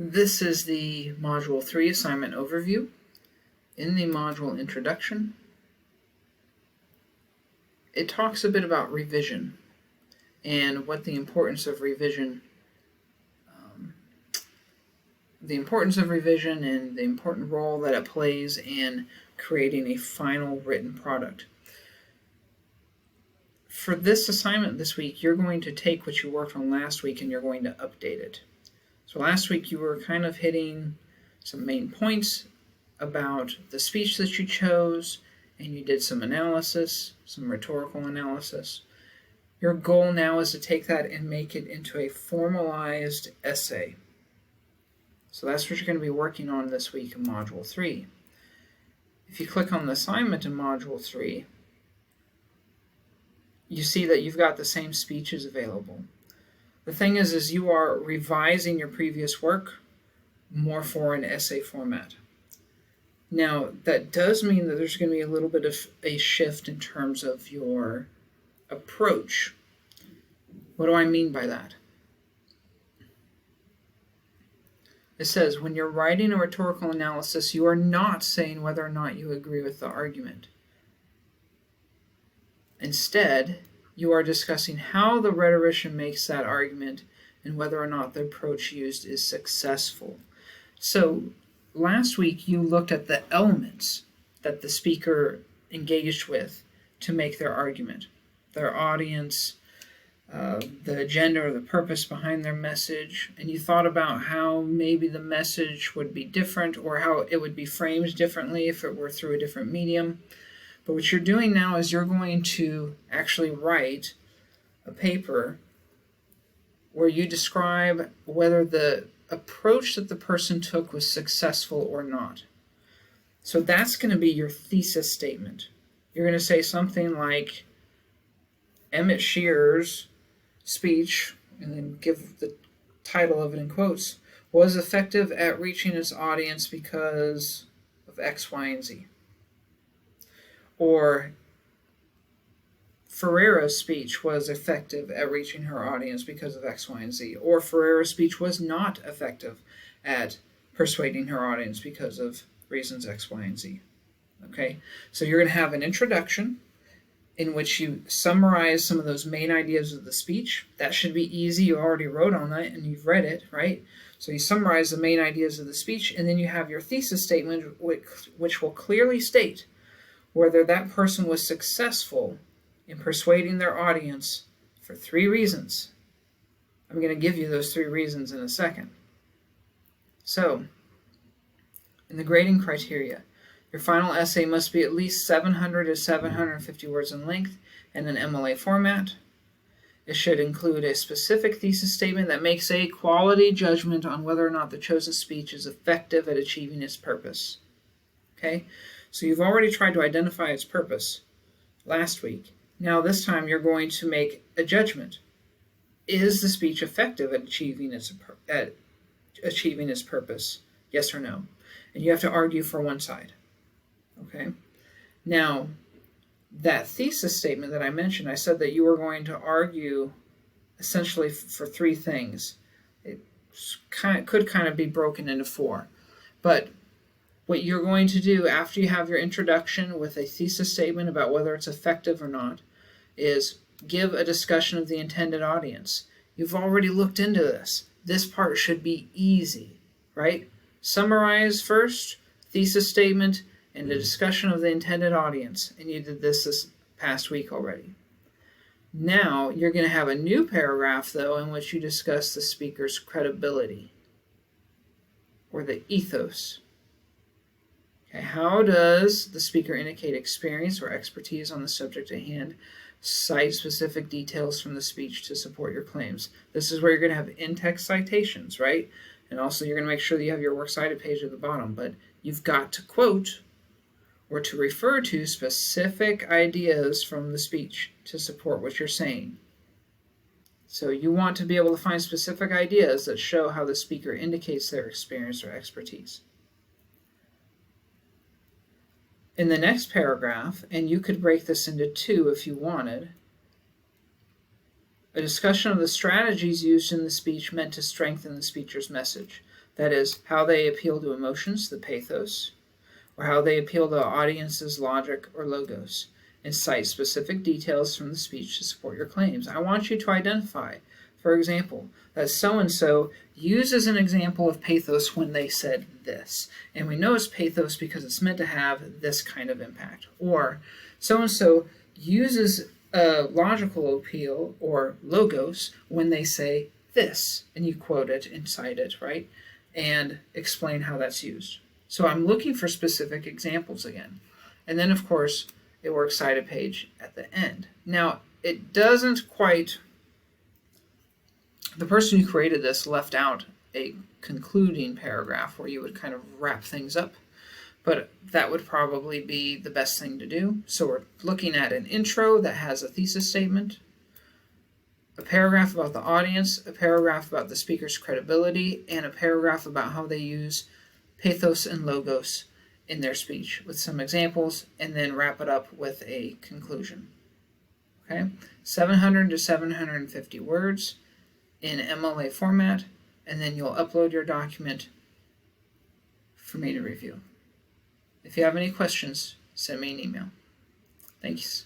This is the Module 3 assignment overview. In the module introduction, it talks a bit about revision and what the importance of revision and the important role that it plays in creating a final written product. For this assignment this week, you're going to take what you worked on last week and you're going to update it. So last week you were kind of hitting some main points about the speech that you chose, and you did some analysis, some rhetorical analysis. Your goal now is to take that and make it into a formalized essay. So that's what you're going to be working on this week in Module 3. If you click on the assignment in Module 3, you see that you've got the same speeches available. The thing is you are revising your previous work more for an essay format. Now, that does mean that there's going to be a little bit of a shift in terms of your approach. What do I mean by that? It says, when you're writing a rhetorical analysis, you are not saying whether or not you agree with the argument. Instead, you are discussing how the rhetorician makes that argument and whether or not the approach used is successful. So, last week you looked at the elements that the speaker engaged with to make their argument. Their audience, the agenda or the purpose behind their message, and you thought about how maybe the message would be different or how it would be framed differently if it were through a different medium. But what you're doing now is you're going to actually write a paper where you describe whether the approach that the person took was successful or not. So that's going to be your thesis statement. You're going to say something like, Emmett Shear's speech, and then give the title of it in quotes, was effective at reaching its audience because of X, Y, and Z. Or Ferrera's speech was effective at reaching her audience because of X, Y, and Z. Or Ferrera's speech was not effective at persuading her audience because of reasons X, Y, and Z. Okay, so you're going to have an introduction in which you summarize some of those main ideas of the speech. That should be easy. You already wrote on that and you've read it, right? So you summarize the main ideas of the speech, and then you have your thesis statement, which will clearly state whether that person was successful in persuading their audience for 3 reasons. I'm going to give you those 3 reasons in a second. So, in the grading criteria, your final essay must be at least 700 to 750 words in length in an MLA format. It should include a specific thesis statement that makes a quality judgment on whether or not the chosen speech is effective at achieving its purpose. Okay? So you've already tried to identify its purpose last week. Now this time you're going to make a judgment. Is the speech effective at achieving its purpose? Yes or no? And you have to argue for one side. Okay? Now, that thesis statement that I mentioned, I said that you were going to argue essentially for 3 things. It could kind of be broken into 4. But what you're going to do after you have your introduction with a thesis statement about whether it's effective or not is give a discussion of the intended audience. You've already looked into this. This part should be easy, right? Summarize first, thesis statement, and a discussion of the intended audience. And you did this past week already. Now you're going to have a new paragraph, though, in which you discuss the speaker's credibility or the ethos. Okay, how does the speaker indicate experience or expertise on the subject at hand? Cite specific details from the speech to support your claims. This is where you're going to have in-text citations, right? And also you're going to make sure that you have your works cited page at the bottom, but you've got to quote or to refer to specific ideas from the speech to support what you're saying. So you want to be able to find specific ideas that show how the speaker indicates their experience or expertise. In the next paragraph, and you could break this into 2 if you wanted, a discussion of the strategies used in the speech meant to strengthen the speaker's message. That is, how they appeal to emotions, the pathos, or how they appeal to the audience's logic or logos, and cite specific details from the speech to support your claims. I want you to identify, for example, that so-and-so uses an example of pathos when they said this. And we know it's pathos because it's meant to have this kind of impact. Or so-and-so uses a logical appeal or logos when they say this. And you quote it and cite it, right? And explain how that's used. So I'm looking for specific examples again. And then, of course, a works cited page at the end. Now, it doesn't quite... The person who created this left out a concluding paragraph where you would kind of wrap things up, but that would probably be the best thing to do. So we're looking at an intro that has a thesis statement, a paragraph about the audience, a paragraph about the speaker's credibility, and a paragraph about how they use pathos and logos in their speech with some examples, and then wrap it up with a conclusion. Okay, 700 to 750 words in MLA format, and then you'll upload your document for me to review. If you have any questions, send me an email. Thanks.